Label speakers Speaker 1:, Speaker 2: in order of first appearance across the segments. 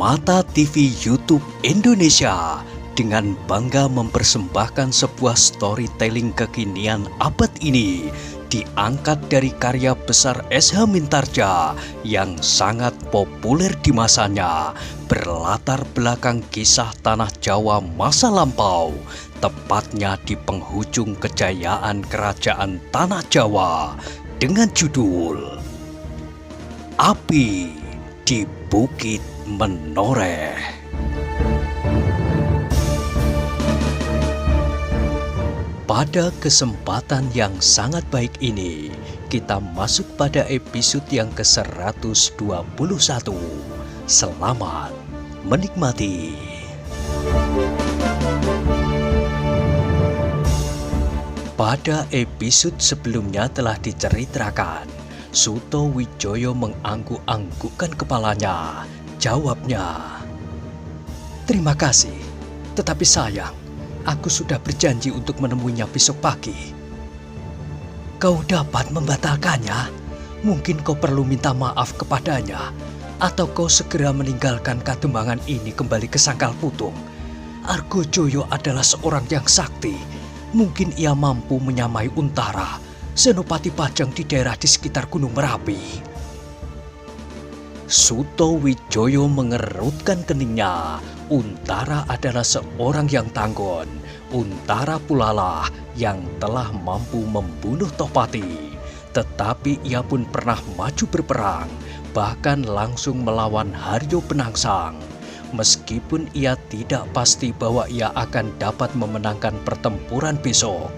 Speaker 1: Mata TV YouTube Indonesia dengan bangga mempersembahkan sebuah storytelling kekinian abad ini diangkat dari karya besar S.H. Mintarja yang sangat populer di masanya, berlatar belakang kisah tanah Jawa masa lampau, tepatnya di penghujung kejayaan kerajaan tanah Jawa dengan judul Api di Bukit Menoreh. Pada kesempatan yang sangat baik ini, kita masuk pada episode yang ke-121. Selamat menikmati. Pada episode sebelumnya telah diceritakan, Suto Wijoyo mengangguk-anggukkan kepalanya. Jawabnya, "Terima kasih, tetapi sayang, aku sudah berjanji untuk menemuinya besok pagi." "Kau dapat membatalkannya? Mungkin kau perlu minta maaf kepadanya, atau kau segera meninggalkan Kadembangan ini kembali ke Sangkal Putung. Argojoyo adalah seorang yang sakti. Mungkin ia mampu menyamai Untara, senopati Pajang di daerah di sekitar Gunung Merapi." Suto Wijoyo mengerutkan keningnya. Untara adalah seorang yang tanggon. Untara pulalah yang telah mampu membunuh Tohpati. Tetapi ia pun pernah maju berperang, bahkan langsung melawan Haryo Penangsang. Meskipun ia tidak pasti bahwa ia akan dapat memenangkan pertempuran besok,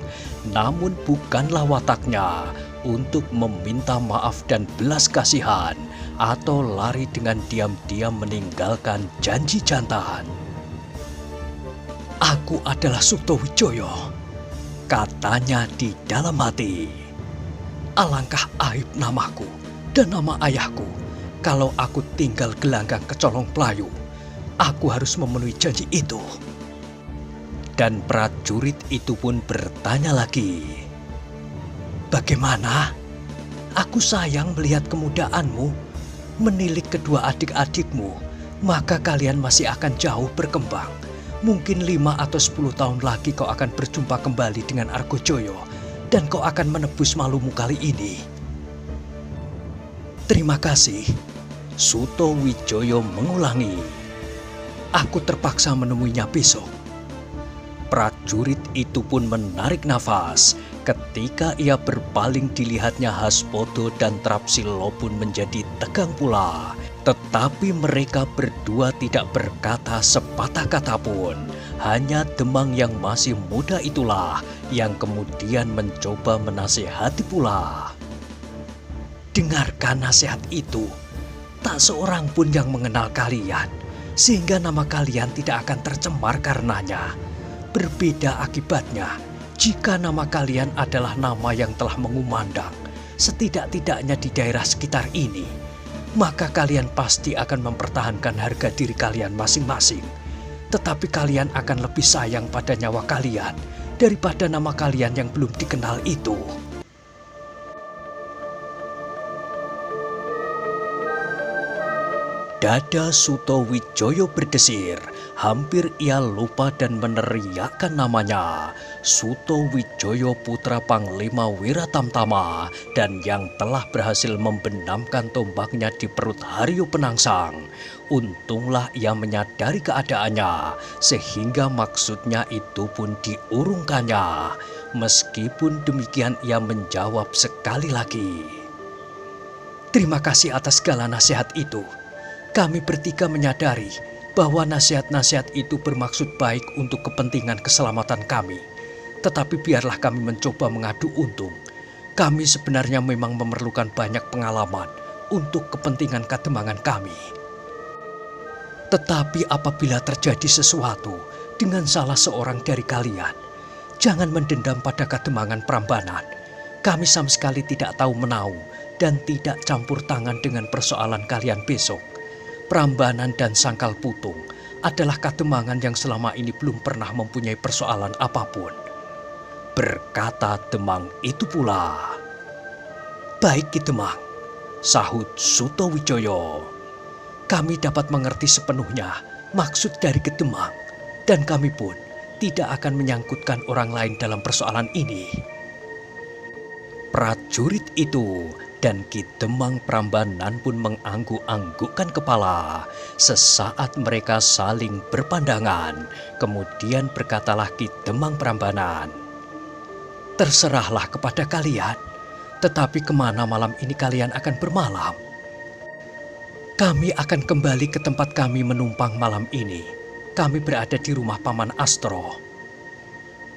Speaker 1: namun bukanlah wataknya untuk meminta maaf dan belas kasihan atau lari dengan diam-diam meninggalkan janji jantan. "Aku adalah Suto Wijoyo," katanya di dalam hati. "Alangkah aib namaku dan nama ayahku kalau aku tinggal gelanggang ke Colong Pelayu. Aku harus memenuhi janji itu." Dan prajurit itu pun bertanya lagi, "Bagaimana? Aku sayang melihat kemudaanmu, menilik kedua adik-adikmu, maka kalian masih akan jauh berkembang. Mungkin 5 atau 10 tahun lagi kau akan berjumpa kembali dengan Argojoyo, dan kau akan menebus malumu kali ini." "Terima kasih," Suto Wijoyo mengulangi. "Aku terpaksa menemuinya besok." Prajurit itu pun menarik nafas. Ketika ia berpaling, dilihatnya Haspodo dan Trapsilo pun menjadi tegang pula. Tetapi mereka berdua tidak berkata sepatah kata pun. Hanya Demang yang masih muda itulah yang kemudian mencoba menasihati pula. "Dengarkan nasihat itu. Tak seorang pun yang mengenal kalian, sehingga nama kalian tidak akan tercemar karenanya. Berbeda akibatnya jika nama kalian adalah nama yang telah mengumandang setidak-tidaknya di daerah sekitar ini, maka kalian pasti akan mempertahankan harga diri kalian masing-masing. Tetapi kalian akan lebih sayang pada nyawa kalian daripada nama kalian yang belum dikenal itu." Dada Suto Wijoyo berdesir. Hampir ia lupa dan meneriakkan namanya. Suto Wijoyo, putra Panglima Wiratamtama dan yang telah berhasil membenamkan tombaknya di perut Haryo Penangsang. Untunglah ia menyadari keadaannya, sehingga maksudnya itu pun diurungkannya. Meskipun demikian ia menjawab sekali lagi, "Terima kasih atas segala nasihat itu. Kami bertiga menyadari bahwa nasihat-nasihat itu bermaksud baik untuk kepentingan keselamatan kami. Tetapi biarlah kami mencoba mengadu untung. Kami sebenarnya memang memerlukan banyak pengalaman untuk kepentingan Kadembangan kami. Tetapi apabila terjadi sesuatu dengan salah seorang dari kalian, jangan mendendam pada Kadembangan Prambanan. Kami sama sekali tidak tahu menau dan tidak campur tangan dengan persoalan kalian besok. Prambanan dan Sangkal Putung adalah Kadembangan yang selama ini belum pernah mempunyai persoalan apapun." Berkata Demang itu pula. "Baik Ki Demang," sahut Suto Wijoyo. Kami dapat mengerti sepenuhnya maksud dari Kedemang, dan kami pun tidak akan menyangkutkan orang lain dalam persoalan ini. Prajurit itu dan Ki Demang Prambanan pun mengangguk-anggukkan kepala. Sesaat mereka saling berpandangan, kemudian berkatalah Ki Demang Prambanan, "Terserahlah kepada kalian, tetapi kemana malam ini kalian akan bermalam?" "Kami akan kembali ke tempat kami menumpang malam ini. Kami berada di rumah Paman Astro."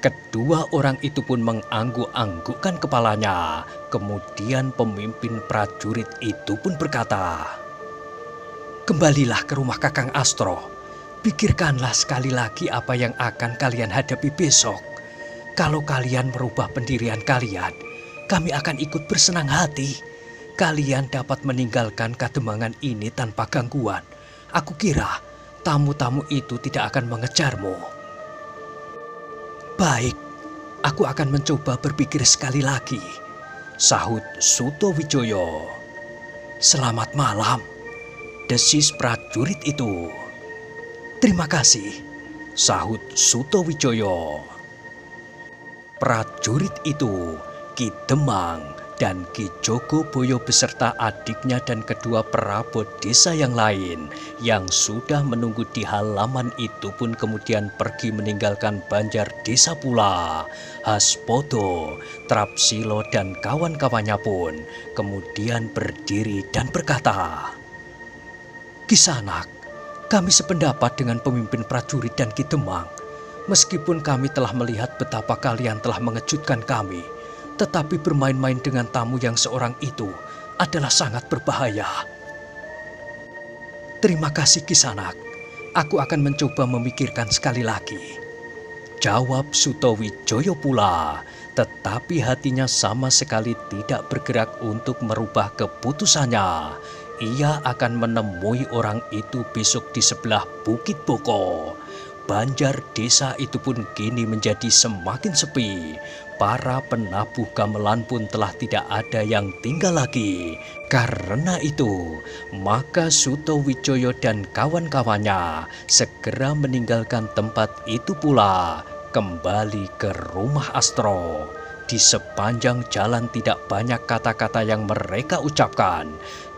Speaker 1: Kedua orang itu pun mengangguk-anggukkan kepalanya. Kemudian pemimpin prajurit itu pun berkata, "Kembalilah ke rumah Kakang Astro. Pikirkanlah sekali lagi apa yang akan kalian hadapi besok. Kalau kalian merubah pendirian kalian, kami akan ikut bersenang hati. Kalian dapat meninggalkan Kademangan ini tanpa gangguan. Aku kira tamu-tamu itu tidak akan mengejarmu." "Baik, aku akan mencoba berpikir sekali lagi," sahut Sutowijoyo. "Selamat malam," desis prajurit itu. "Terima kasih," sahut Sutowijoyo. Prajurit itu, Ki Demang dan Ki Jogoboyo beserta adiknya dan kedua perabot desa yang lain yang sudah menunggu di halaman itu pun kemudian pergi meninggalkan Banjar Desa pula. Haspodo, Trapsilo dan kawan-kawannya pun kemudian berdiri dan berkata, "Kisanak, kami sependapat dengan pemimpin prajurit dan Ki Demang. Meskipun kami telah melihat betapa kalian telah mengejutkan kami, tetapi bermain-main dengan tamu yang seorang itu adalah sangat berbahaya." "Terima kasih Kisanak, aku akan mencoba memikirkan sekali lagi," jawab Sutowijoyo pula. Tetapi hatinya sama sekali tidak bergerak untuk merubah keputusannya. Ia akan menemui orang itu besok di sebelah Bukit Boko. Banjar desa itu pun kini menjadi semakin sepi. Para penabuh gamelan pun telah tidak ada yang tinggal lagi. Karena itu, maka Sutowijoyo dan kawan-kawannya segera meninggalkan tempat itu pula, kembali ke rumah Astro. Di sepanjang jalan tidak banyak kata-kata yang mereka ucapkan.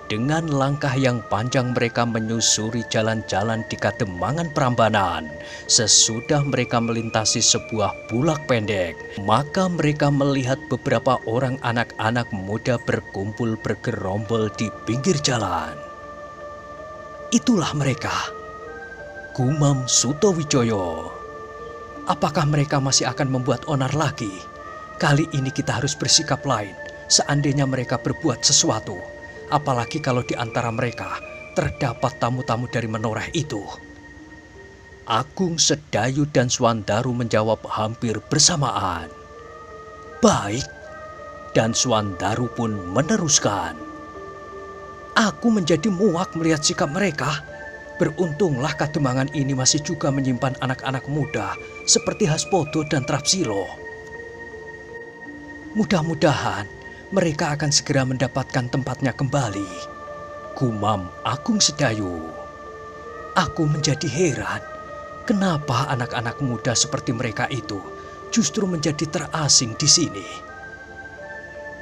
Speaker 1: Dengan langkah yang panjang mereka menyusuri jalan-jalan di Kademangan Prambanan. Sesudah mereka melintasi sebuah bulak pendek, maka mereka melihat beberapa orang anak-anak muda berkumpul bergerombol di pinggir jalan. "Itulah mereka," gumam Sutowijoyo. "Apakah mereka masih akan membuat onar lagi? Kali ini kita harus bersikap lain seandainya mereka berbuat sesuatu. Apalagi kalau di antara mereka terdapat tamu-tamu dari menoreh itu." Agung Sedayu dan Swandaru menjawab hampir bersamaan, "Baik." Dan Swandaru pun meneruskan, "Aku menjadi muak melihat sikap mereka. Beruntunglah Kademangan ini masih juga menyimpan anak-anak muda seperti Haspodo dan Trapsilo. Mudah-mudahan mereka akan segera mendapatkan tempatnya kembali," gumam Agung Sedayu. "Aku menjadi heran, kenapa anak-anak muda seperti mereka itu justru menjadi terasing di sini."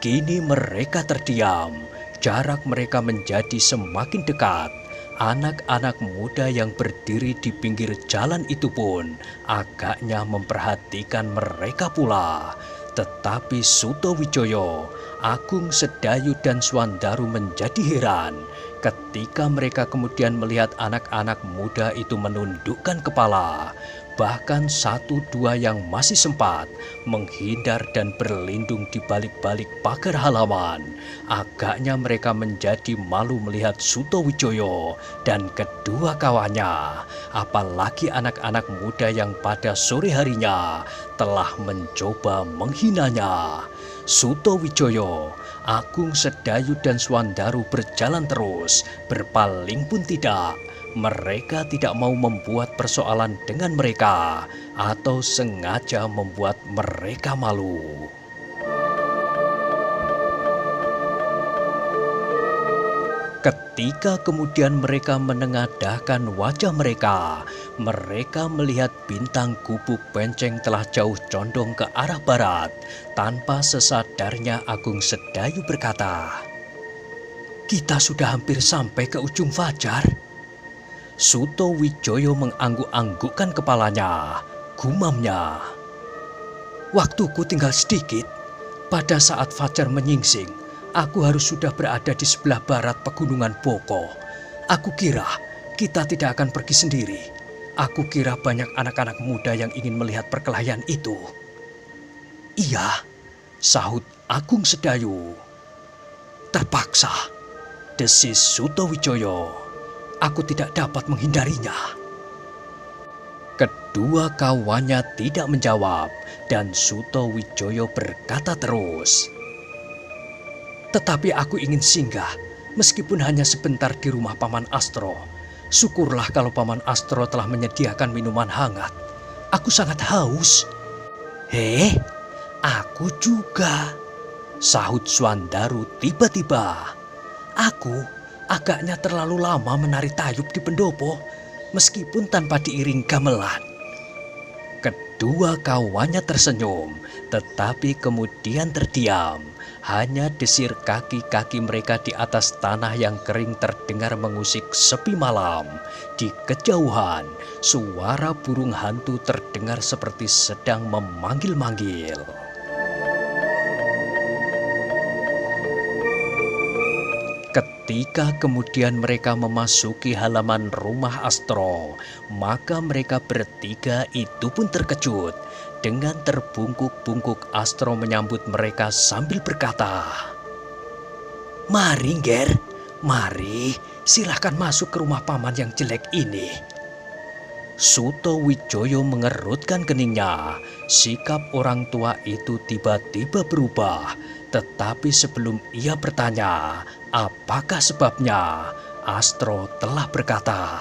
Speaker 1: Kini mereka terdiam, jarak mereka menjadi semakin dekat. Anak-anak muda yang berdiri di pinggir jalan itu pun agaknya memperhatikan mereka pula. Tetapi Sutowijoyo, Agung Sedayu dan Swandaru menjadi heran ketika mereka kemudian melihat anak-anak muda itu menundukkan kepala. Bahkan satu dua yang masih sempat menghindar dan berlindung di balik-balik pagar halaman. Agaknya mereka menjadi malu melihat Sutowijoyo dan kedua kawannya. Apalagi anak-anak muda yang pada sore harinya telah mencoba menghinanya. Sutowijoyo, Agung Sedayu dan Swandaru berjalan terus, berpaling pun tidak. Mereka tidak mau membuat persoalan dengan mereka atau sengaja membuat mereka malu. Ketika kemudian mereka menengadahkan wajah mereka, mereka melihat bintang gubuk benceng telah jauh condong ke arah barat. Tanpa sesadarnya Agung Sedayu berkata, "Kita sudah hampir sampai ke ujung fajar." Suto Wijoyo mengangguk-anggukkan kepalanya, gumamnya, "Waktuku tinggal sedikit. Pada saat fajar menyingsing, aku harus sudah berada di sebelah barat pegunungan Boko. Aku kira kita tidak akan pergi sendiri. Aku kira banyak anak-anak muda yang ingin melihat perkelahian itu." "Iya," sahut Agung Sedayu. "Terpaksa," desis Suto Wijoyo. "Aku tidak dapat menghindarinya." Kedua kawannya tidak menjawab dan Suto Wijoyo berkata terus, "Tetapi aku ingin singgah, meskipun hanya sebentar di rumah Paman Astro. Syukurlah kalau Paman Astro telah menyediakan minuman hangat. Aku sangat haus." "Heh, aku juga," sahut Swandaru tiba-tiba. "Aku agaknya terlalu lama menari tayub di pendopo, meskipun tanpa diiring gamelan." Kedua kawannya tersenyum, tetapi kemudian terdiam. Hanya desir kaki-kaki mereka di atas tanah yang kering terdengar mengusik sepi malam. Di kejauhan, suara burung hantu terdengar seperti sedang memanggil-manggil. Ketika kemudian mereka memasuki halaman rumah Astro, maka mereka bertiga itu pun terkejut. Dengan terbungkuk-bungkuk Astro menyambut mereka sambil berkata, "Mari, Nger, mari, silahkan masuk ke rumah paman yang jelek ini." Suto Wijoyo mengerutkan keningnya. Sikap orang tua itu tiba-tiba berubah. Tetapi sebelum ia bertanya, apakah sebabnya, Astro telah berkata,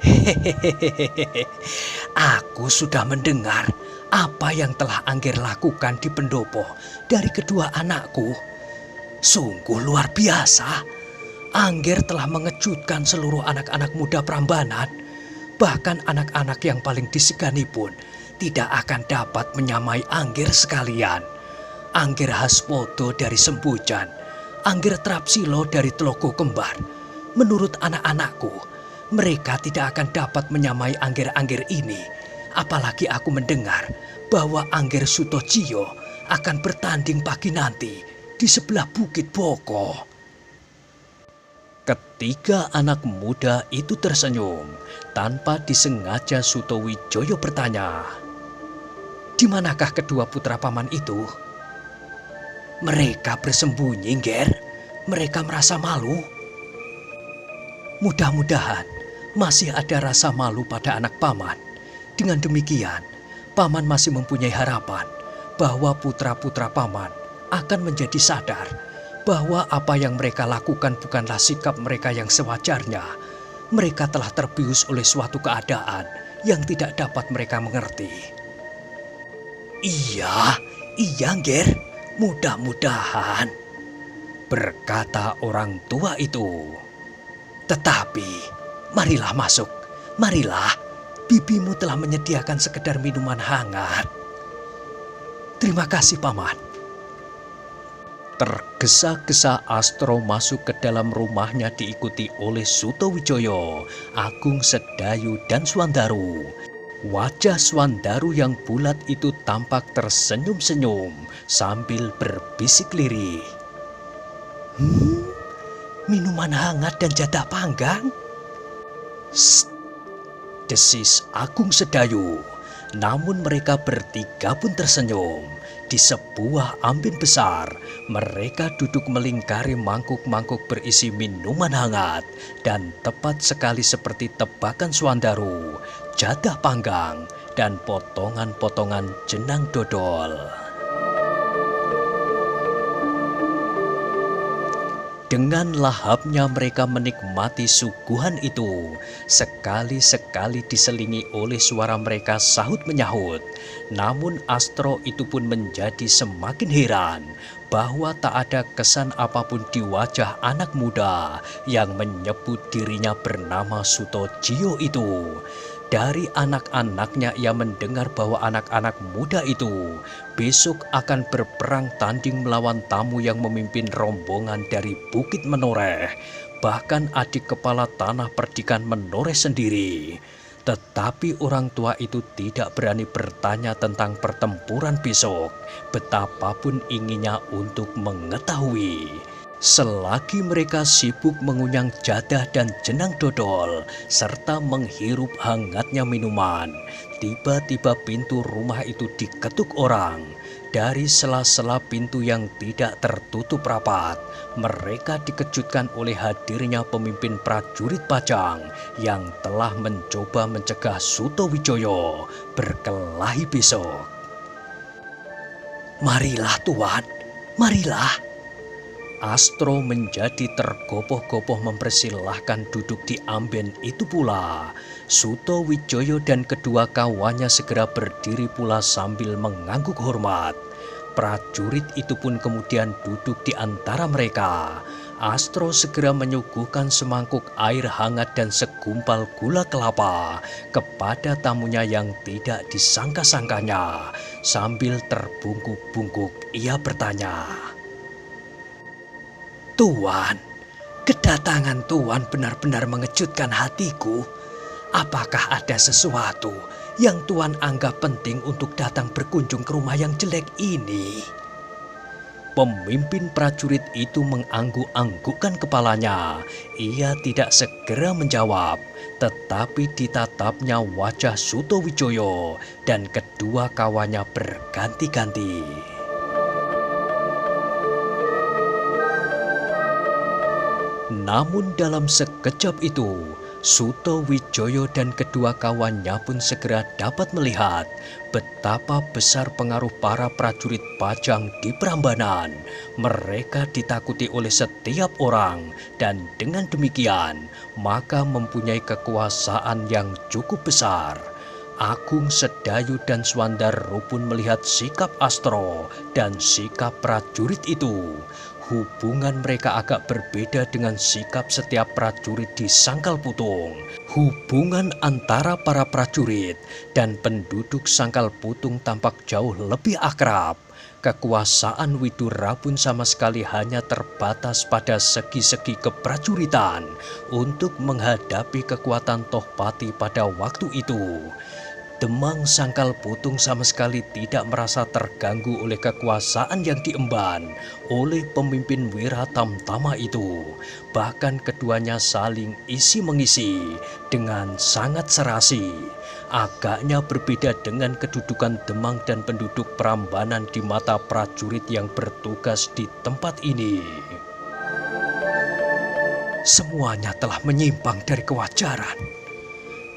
Speaker 1: "Hehehe, aku sudah mendengar apa yang telah Angger lakukan di pendopo dari kedua anakku. Sungguh luar biasa. Angger telah mengejutkan seluruh anak-anak muda Prambanan. Bahkan anak-anak yang paling disegani pun tidak akan dapat menyamai Angger sekalian. Angger Haspodo dari Sembojan, Angger Trapsilo dari Tlogo Kembar. Menurut anak-anakku, mereka tidak akan dapat menyamai Angger-Angger ini. Apalagi aku mendengar bahwa Angger Sutojiyo akan bertanding pagi nanti di sebelah Bukit Boko." Ketiga anak muda itu tersenyum. Tanpa disengaja Suto Wijoyo bertanya, "Di manakah kedua putra paman itu?" "Mereka bersembunyi, Nger. Mereka merasa malu." "Mudah-mudahan masih ada rasa malu pada anak paman. Dengan demikian, paman masih mempunyai harapan bahwa putra-putra paman akan menjadi sadar bahwa apa yang mereka lakukan bukanlah sikap mereka yang sewajarnya. Mereka telah terbius oleh suatu keadaan yang tidak dapat mereka mengerti." Iya, Nger. Mudah-mudahan," berkata orang tua itu. "Tetapi, marilah masuk. Marilah, bibimu telah menyediakan sekedar minuman hangat." "Terima kasih, Paman." Tergesa-gesa Astro masuk ke dalam rumahnya diikuti oleh Suto Wijoyo, Agung Sedayu, dan Swandaru. Wajah Swandaru yang bulat itu tampak tersenyum-senyum sambil berbisik lirih. Minuman hangat dan jatah panggang?" "Sst," desis Agung Sedayu. Namun mereka bertiga pun tersenyum. Di sebuah ambin besar, mereka duduk melingkari mangkuk-mangkuk berisi minuman hangat. Dan tepat sekali seperti tebakan Swandaru, jatah panggang, dan potongan-potongan jenang dodol. Dengan lahapnya mereka menikmati suguhan itu. Sekali-sekali diselingi oleh suara mereka sahut menyahut. Namun Astro itu pun menjadi semakin heran bahwa tak ada kesan apapun di wajah anak muda yang menyebut dirinya bernama Sutojio itu. Dari anak-anaknya ia mendengar bahwa anak-anak muda itu besok akan berperang tanding melawan tamu yang memimpin rombongan dari Bukit Menoreh. Bahkan adik kepala tanah perdikan Menoreh sendiri. Tetapi orang tua itu tidak berani bertanya tentang pertempuran besok, betapapun inginnya untuk mengetahui. Selagi mereka sibuk mengunyah jadah dan jenang dodol, serta menghirup hangatnya minuman, tiba-tiba pintu rumah itu diketuk orang. Dari sela-sela pintu yang tidak tertutup rapat, mereka dikejutkan oleh hadirnya pemimpin prajurit Pajang yang telah mencoba mencegah Sutowijoyo berkelahi besok. "Marilah Tuan, marilah." Astro menjadi tergopoh-gopoh mempersilahkan duduk di amben itu pula. Sutowijoyo dan kedua kawannya segera berdiri pula sambil mengangguk hormat. Prajurit itu pun kemudian duduk di antara mereka. Astro segera menyuguhkan semangkuk air hangat dan segumpal gula kelapa kepada tamunya yang tidak disangka-sangkanya. Sambil terbungkuk-bungkuk ia bertanya, "Tuan, kedatangan Tuan benar-benar mengejutkan hatiku. Apakah ada sesuatu yang Tuan anggap penting untuk datang berkunjung ke rumah yang jelek ini?" Pemimpin prajurit itu mengangguk-anggukkan kepalanya. Ia tidak segera menjawab, tetapi ditatapnya wajah Sutowijoyo dan kedua kawannya berganti-ganti. Namun dalam sekejap itu, Sutowijoyo dan kedua kawannya pun segera dapat melihat betapa besar pengaruh para prajurit Pajang di Prambanan. Mereka ditakuti oleh setiap orang dan dengan demikian maka mempunyai kekuasaan yang cukup besar. Agung Sedayu dan Swandaro pun melihat sikap Astro dan sikap prajurit itu. Hubungan mereka agak berbeda dengan sikap setiap prajurit di Sangkal Putung. Hubungan antara para prajurit dan penduduk Sangkal Putung tampak jauh lebih akrab. Kekuasaan Widura pun sama sekali hanya terbatas pada segi-segi keprajuritan untuk menghadapi kekuatan Tohpati pada waktu itu. Demang Sangkal Putung sama sekali tidak merasa terganggu oleh kekuasaan yang diemban oleh pemimpin Wiratamtama itu. Bahkan keduanya saling isi-mengisi dengan sangat serasi. Agaknya berbeda dengan kedudukan Demang dan penduduk Prambanan di mata prajurit yang bertugas di tempat ini. Semuanya telah menyimpang dari kewajaran,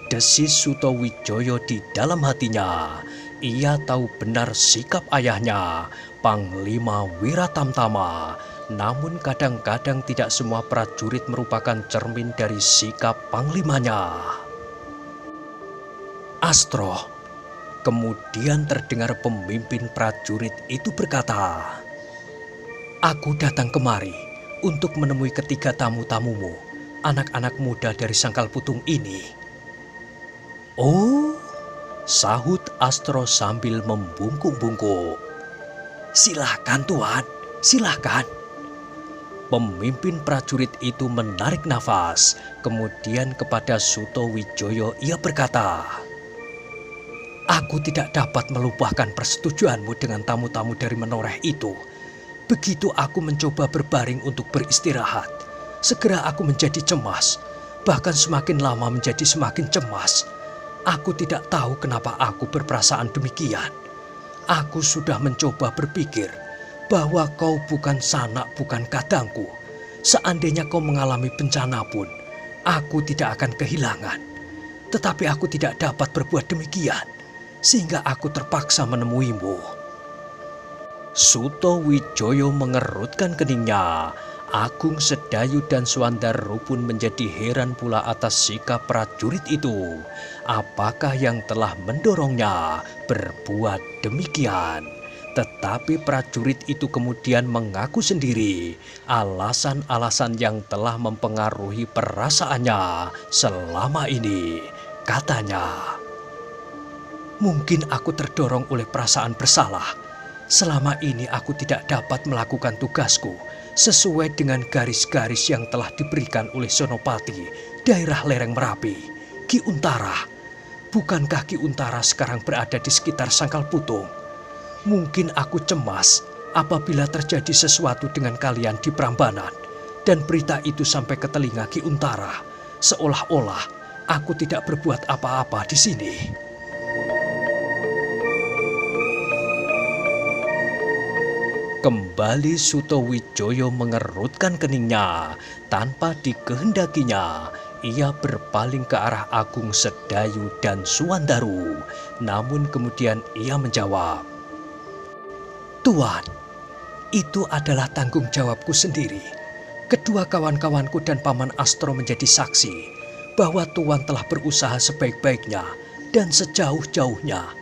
Speaker 1: desis Sutowijoyo di dalam hatinya. Ia tahu benar sikap ayahnya, Panglima Wiratamtama. Namun kadang-kadang tidak semua prajurit merupakan cermin dari sikap panglimanya. "Astro," kemudian terdengar pemimpin prajurit itu berkata, "Aku datang kemari untuk menemui ketiga tamu-tamumu, anak-anak muda dari Sangkal Putung ini." "Oh," sahut Astro sambil membungkuk-bungkuk. "Silahkan Tuan, silahkan." Pemimpin prajurit itu menarik nafas, kemudian kepada Sutowijoyo ia berkata, "Aku tidak dapat melupakan persetujuanmu dengan tamu-tamu dari Menoreh itu. Begitu aku mencoba berbaring untuk beristirahat, segera aku menjadi cemas, bahkan semakin lama menjadi semakin cemas. Aku tidak tahu kenapa aku berperasaan demikian. Aku sudah mencoba berpikir bahwa kau bukan sanak, bukan kadangku. Seandainya kau mengalami bencana pun, aku tidak akan kehilangan. Tetapi aku tidak dapat berbuat demikian, sehingga aku terpaksa menemuimu." Sutowijoyo mengerutkan keningnya. Agung Sedayu dan Suwandaru pun menjadi heran pula atas sikap prajurit itu. Apakah yang telah mendorongnya berbuat demikian? Tetapi prajurit itu kemudian mengaku sendiri alasan-alasan yang telah mempengaruhi perasaannya selama ini. Katanya, "Mungkin aku terdorong oleh perasaan bersalah. Selama ini aku tidak dapat melakukan tugasku sesuai dengan garis-garis yang telah diberikan oleh Senopati daerah lereng Merapi, Ki Untara. Bukankah Ki Untara sekarang berada di sekitar Sangkal Putung? Mungkin aku cemas apabila terjadi sesuatu dengan kalian di Prambanan dan berita itu sampai ke telinga Ki Untara, seolah-olah aku tidak berbuat apa-apa di sini." Kembali Sutowijoyo mengerutkan keningnya. Tanpa dikehendakinya, ia berpaling ke arah Agung Sedayu dan Suwandaru. Namun kemudian ia menjawab, "Tuan, itu adalah tanggung jawabku sendiri. Kedua kawan-kawanku dan Paman Astro menjadi saksi bahwa Tuan telah berusaha sebaik-baiknya dan sejauh-jauhnya.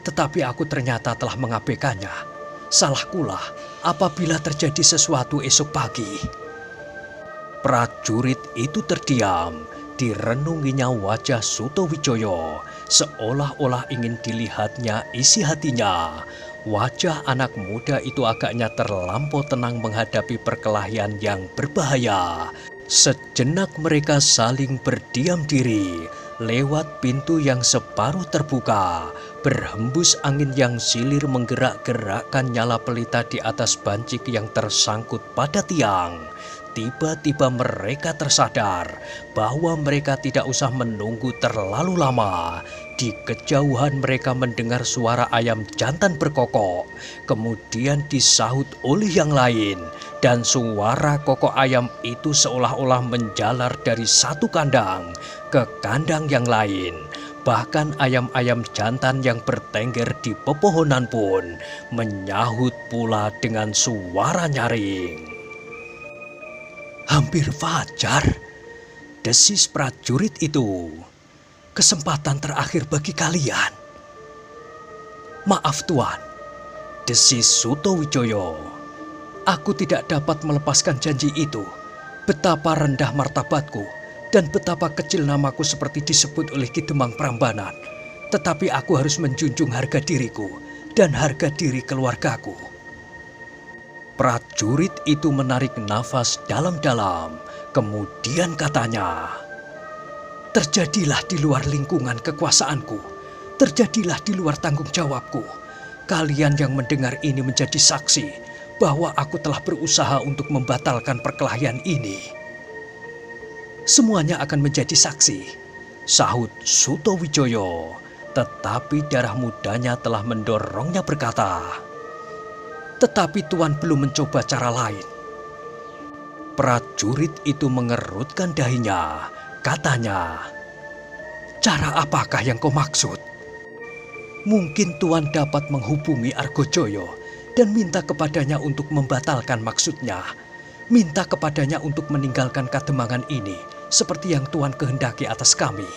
Speaker 1: Tetapi aku ternyata telah mengabaikannya. Salahkulah apabila terjadi sesuatu esok pagi." Prajurit itu terdiam. Direnunginya wajah Sutowijoyo, seolah-olah ingin dilihatnya isi hatinya. Wajah anak muda itu agaknya terlampau tenang menghadapi perkelahian yang berbahaya. Sejenak mereka saling berdiam diri. Lewat pintu yang separuh terbuka, berhembus angin yang silir menggerak-gerakkan nyala pelita di atas bancik yang tersangkut pada tiang. Tiba-tiba mereka tersadar bahwa mereka tidak usah menunggu terlalu lama. Di kejauhan mereka mendengar suara ayam jantan berkokok, kemudian disahut oleh yang lain. Dan suara kokok ayam itu seolah-olah menjalar dari satu kandang ke kandang yang lain. Bahkan ayam-ayam jantan yang bertengger di pepohonan pun menyahut pula dengan suara nyaring. "Hampir fajar," desis prajurit itu. "Kesempatan terakhir bagi kalian." "Maaf Tuan," desis Sutowijoyo. "Aku tidak dapat melepaskan janji itu. Betapa rendah martabatku dan betapa kecil namaku seperti disebut oleh Ki Demang Prambanan. Tetapi aku harus menjunjung harga diriku dan harga diri keluargaku." Prajurit itu menarik nafas dalam-dalam. Kemudian katanya, "Terjadilah di luar lingkungan kekuasaanku. Terjadilah di luar tanggung jawabku. Kalian yang mendengar ini menjadi saksi bahwa aku telah berusaha untuk membatalkan perkelahian ini." "Semuanya akan menjadi saksi," sahut Sutowijoyo. Tetapi darah mudanya telah mendorongnya berkata, "Tetapi Tuan belum mencoba cara lain." Prajurit itu mengerutkan dahinya. Katanya, "Cara apakah yang kau maksud?" "Mungkin Tuan dapat menghubungi Argojoyo dan minta kepadanya untuk membatalkan maksudnya. Minta kepadanya untuk meninggalkan kademangan ini seperti yang Tuan kehendaki atas kami."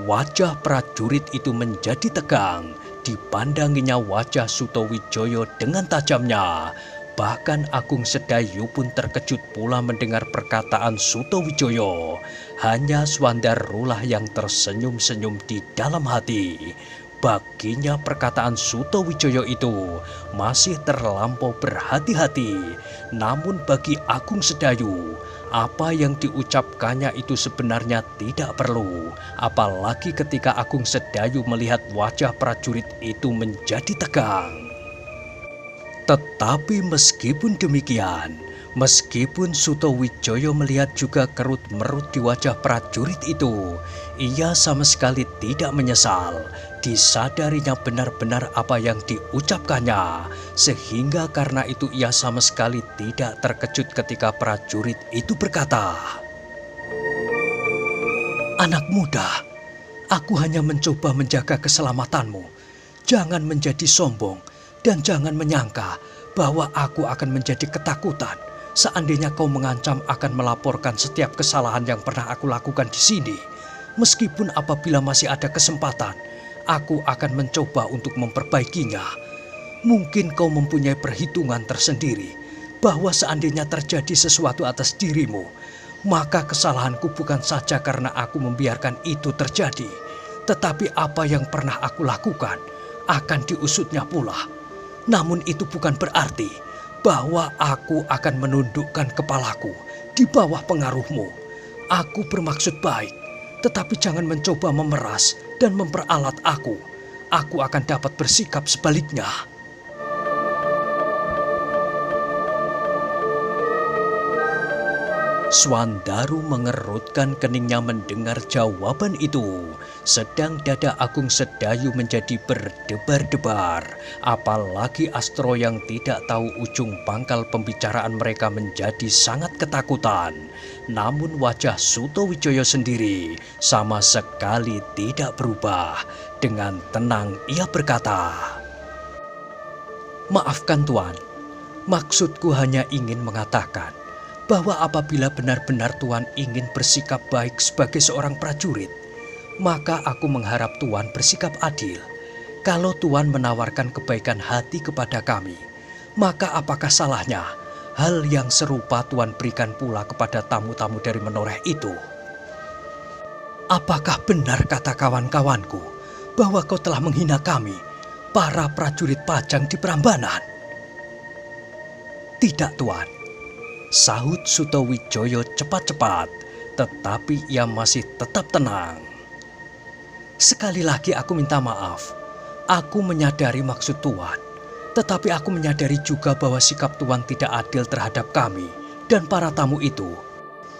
Speaker 1: Wajah prajurit itu menjadi tegang. Dipandanginya wajah Sutowijoyo dengan tajamnya. Bahkan Agung Sedayu pun terkejut pula mendengar perkataan Sutowijoyo. Hanya Suwandarulah yang tersenyum-senyum di dalam hati. Baginya perkataan Sutowijoyo itu masih terlampau berhati-hati. Namun bagi Agung Sedayu, apa yang diucapkannya itu sebenarnya tidak perlu. Apalagi ketika Agung Sedayu melihat wajah prajurit itu menjadi tegang. Tetapi meskipun demikian, meskipun Sutowijoyo melihat juga kerut-merut di wajah prajurit itu, ia sama sekali tidak menyesal. Disadarinya benar-benar apa yang diucapkannya, sehingga karena itu ia sama sekali tidak terkejut ketika prajurit itu berkata, "Anak muda, aku hanya mencoba menjaga keselamatanmu. Jangan menjadi sombong dan jangan menyangka bahwa aku akan menjadi ketakutan Seandainya kau mengancam akan melaporkan setiap kesalahan yang pernah aku lakukan di sini, meskipun apabila masih ada kesempatan, aku akan mencoba untuk memperbaikinya. Mungkin kau mempunyai perhitungan tersendiri bahwa seandainya terjadi sesuatu atas dirimu, maka kesalahanku bukan saja karena aku membiarkan itu terjadi, tetapi apa yang pernah aku lakukan akan diusutnya pula. Namun itu bukan berarti bahwa aku akan menundukkan kepalaku di bawah pengaruhmu. Aku bermaksud baik, tetapi jangan mencoba memeras dan memperalat aku. Aku akan dapat bersikap sebaliknya. Swandaru mengerutkan keningnya mendengar jawaban itu. Sedang dada Agung Sedayu menjadi berdebar-debar. Apalagi Astro yang tidak tahu ujung pangkal pembicaraan mereka menjadi sangat ketakutan. Namun wajah Sutowijoyo sendiri sama sekali tidak berubah. Dengan tenang ia berkata, "Maafkan Tuan, maksudku hanya ingin mengatakan bahwa apabila benar-benar Tuan ingin bersikap baik sebagai seorang prajurit, maka aku mengharap Tuan bersikap adil. Kalau Tuan menawarkan kebaikan hati kepada kami, maka apakah salahnya hal yang serupa Tuan berikan pula kepada tamu-tamu dari Menoreh itu? Apakah benar kata kawan-kawanku bahwa kau telah menghina kami, para prajurit Pajang di Prambanan?" "Tidak, Tuan," sahut Sutowijoyo cepat-cepat, tetapi ia masih tetap tenang. "Sekali lagi aku minta maaf. Aku menyadari maksud Tuan, tetapi aku menyadari juga bahwa sikap Tuan tidak adil terhadap kami dan para tamu itu.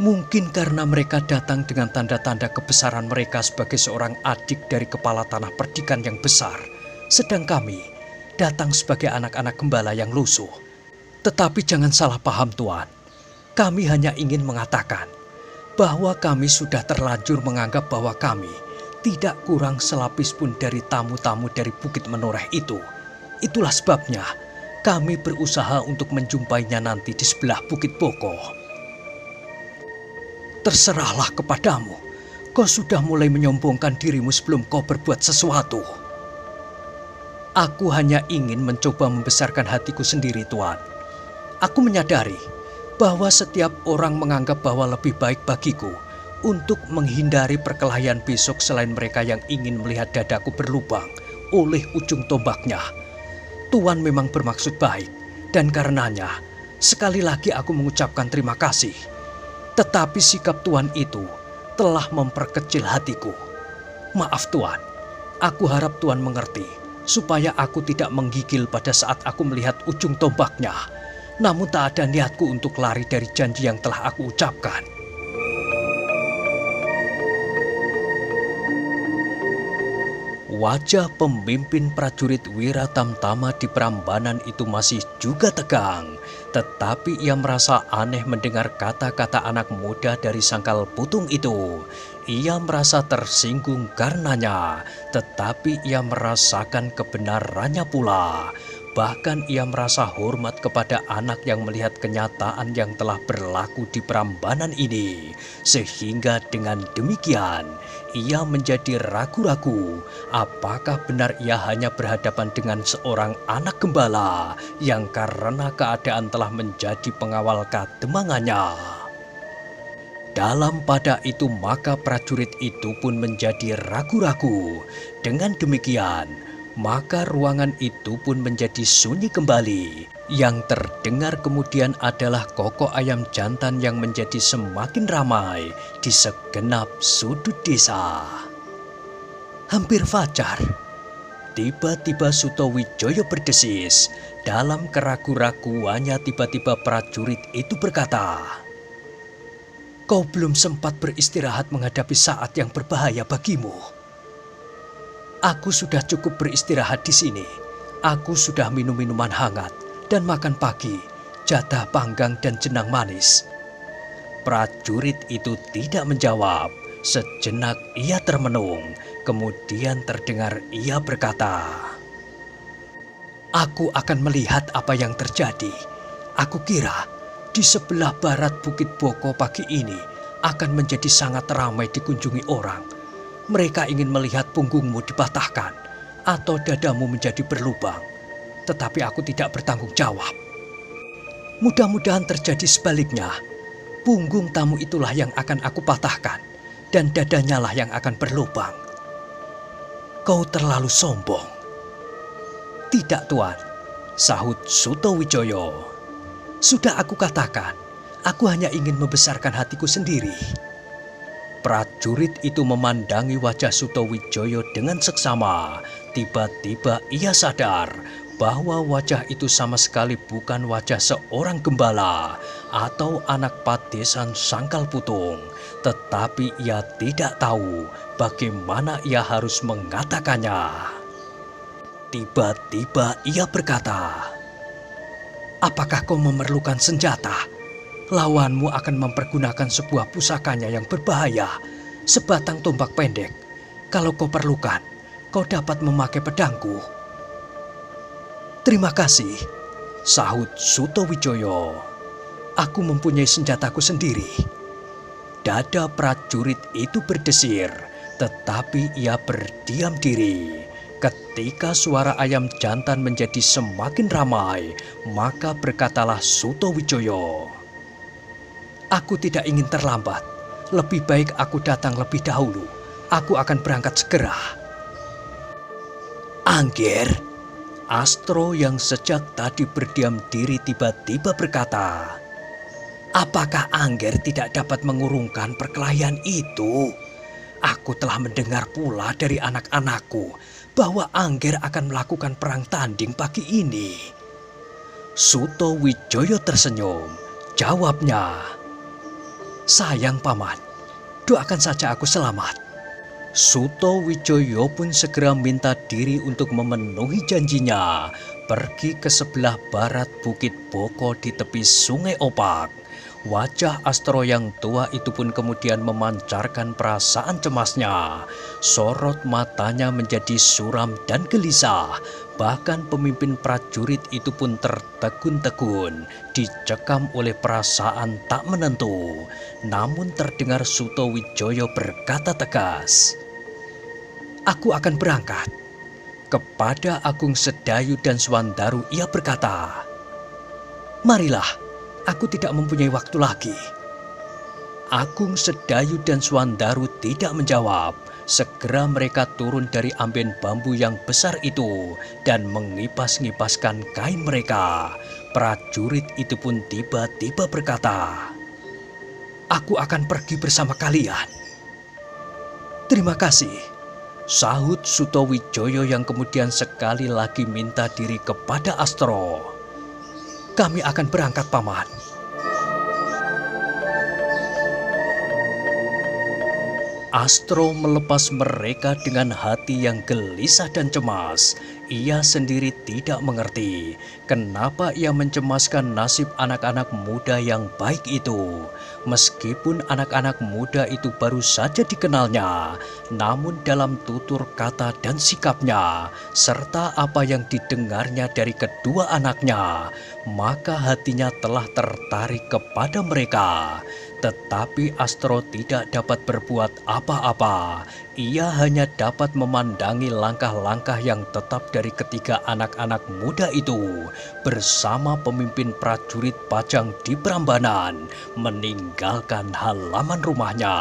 Speaker 1: Mungkin karena mereka datang dengan tanda-tanda kebesaran mereka sebagai seorang adik dari kepala tanah perdikan yang besar, sedang kami datang sebagai anak-anak gembala yang lusuh. Tetapi jangan salah paham Tuan. Kami hanya ingin mengatakan bahwa kami sudah terlanjur menganggap bahwa kami tidak kurang selapis pun dari tamu-tamu dari Bukit Menoreh itu. Itulah sebabnya kami berusaha untuk menjumpainya nanti di sebelah Bukit Boko." "Terserahlah kepadamu. Kau sudah mulai menyombongkan dirimu sebelum kau berbuat sesuatu." "Aku hanya ingin mencoba membesarkan hatiku sendiri, Tuan. Aku menyadari bahwa setiap orang menganggap bahwa lebih baik bagiku untuk menghindari perkelahian besok selain mereka yang ingin melihat dadaku berlubang oleh ujung tombaknya. Tuan memang bermaksud baik, dan karenanya sekali lagi aku mengucapkan terima kasih. Tetapi sikap Tuan itu telah memperkecil hatiku. Maaf Tuan, aku harap Tuan mengerti supaya aku tidak menggigil pada saat aku melihat ujung tombaknya. Namun tak ada niatku untuk lari dari janji yang telah aku ucapkan." Wajah pemimpin prajurit Wiratamtama di Prambanan itu masih juga tegang. Tetapi ia merasa aneh mendengar kata-kata anak muda dari Sangkal Putung itu. Ia merasa tersinggung karenanya, tetapi ia merasakan kebenarannya pula. Bahkan ia merasa hormat kepada anak yang melihat kenyataan yang telah berlaku di Prambanan ini. Sehingga dengan demikian, ia menjadi ragu-ragu apakah benar ia hanya berhadapan dengan seorang anak gembala yang karena keadaan telah menjadi pengawal kademangannya. Dalam pada itu maka prajurit itu pun menjadi ragu-ragu. Dengan demikian, maka ruangan itu pun menjadi sunyi kembali. Yang terdengar kemudian adalah kokok ayam jantan yang menjadi semakin ramai di segenap sudut desa. Hampir fajar, tiba-tiba Sutowijoyo berdesis. Dalam keragu-raguannya tiba-tiba prajurit itu berkata, "Kau belum sempat beristirahat menghadapi saat yang berbahaya bagimu." "Aku sudah cukup beristirahat di sini. Aku sudah minum minuman hangat dan makan pagi, jatah panggang dan jenang manis." Prajurit itu tidak menjawab. Sejenak ia termenung. Kemudian terdengar ia berkata, "Aku akan melihat apa yang terjadi. Aku kira Di sebelah barat Bukit Boko pagi ini akan menjadi sangat ramai dikunjungi orang. Mereka ingin melihat punggungmu dipatahkan atau dadamu menjadi berlubang. Tetapi aku tidak bertanggung jawab. Mudah-mudahan terjadi sebaliknya. Punggung tamu itulah yang akan aku patahkan dan dadanya lah yang akan berlubang. Kau terlalu sombong. Tidak, Tuan, sahut Sutowijoyo. Sudah aku katakan, aku hanya ingin membesarkan hatiku sendiri. Prajurit itu memandangi wajah Sutowijoyo dengan seksama. Tiba-tiba ia sadar bahwa wajah itu sama sekali bukan wajah seorang gembala atau anak padesan Sangkal Putung. Tetapi ia tidak tahu bagaimana ia harus mengatakannya. Tiba-tiba ia berkata, "Apakah kau memerlukan senjata? Lawanmu akan mempergunakan sebuah pusakanya yang berbahaya, sebatang tombak pendek. Kalau kau perlukan, kau dapat memakai pedangku." "Terima kasih," sahut Sutowijoyo. "Aku mempunyai senjataku sendiri." Dada prajurit itu berdesir, tetapi ia berdiam diri. Ketika suara ayam jantan menjadi semakin ramai, maka berkatalah Sutowijoyo, "Aku tidak ingin terlambat. Lebih baik aku datang lebih dahulu. Aku akan berangkat segera." "Angger," Astro yang sejak tadi berdiam diri tiba-tiba berkata, "Apakah Angger tidak dapat mengurungkan perkelahian itu? Aku telah mendengar pula dari anak-anakku bahwa Angger akan melakukan perang tanding pagi ini." Sutowijoyo tersenyum. Jawabnya, "Sayang Paman, doakan saja aku selamat." Sutowijoyo pun segera minta diri untuk memenuhi janjinya, pergi ke sebelah barat Bukit Boko di tepi Sungai Opak. Wajah Astro yang tua itu pun kemudian memancarkan perasaan cemasnya. Sorot matanya menjadi suram dan gelisah. Bahkan pemimpin prajurit itu pun tertegun-tegun, dicekam oleh perasaan tak menentu. Namun terdengar Sutowijoyo berkata tegas, "Aku akan berangkat." Kepada Agung Sedayu dan Swandaru ia berkata, "Marilah. Aku tidak mempunyai waktu lagi." Agung Sedayu dan Swandaru tidak menjawab. Segera mereka turun dari amben bambu yang besar itu dan mengipas-ngipaskan kain mereka. Prajurit itu pun tiba-tiba berkata, "Aku akan pergi bersama kalian." "Terima kasih," sahut Sutowijoyo yang kemudian sekali lagi minta diri kepada Astro. "Kami akan berangkat, Paman." Astro melepas mereka dengan hati yang gelisah dan cemas. Ia sendiri tidak mengerti kenapa ia mencemaskan nasib anak-anak muda yang baik itu. Meskipun anak-anak muda itu baru saja dikenalnya, namun dalam tutur kata dan sikapnya, serta apa yang didengarnya dari kedua anaknya, maka hatinya telah tertarik kepada mereka. Tetapi Astro tidak dapat berbuat apa-apa. Ia hanya dapat memandangi langkah-langkah yang tetap dari ketiga anak-anak muda itu bersama pemimpin prajurit Pajang di Prambanan meninggalkan halaman rumahnya.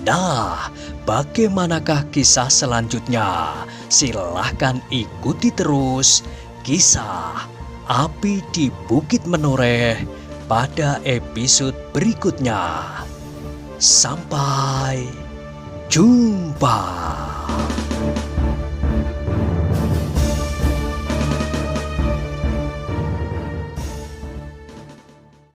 Speaker 1: Nah, bagaimanakah kisah selanjutnya? Silahkan ikuti terus kisah Api di Bukit Menoreh pada episode berikutnya. Sampai jumpa.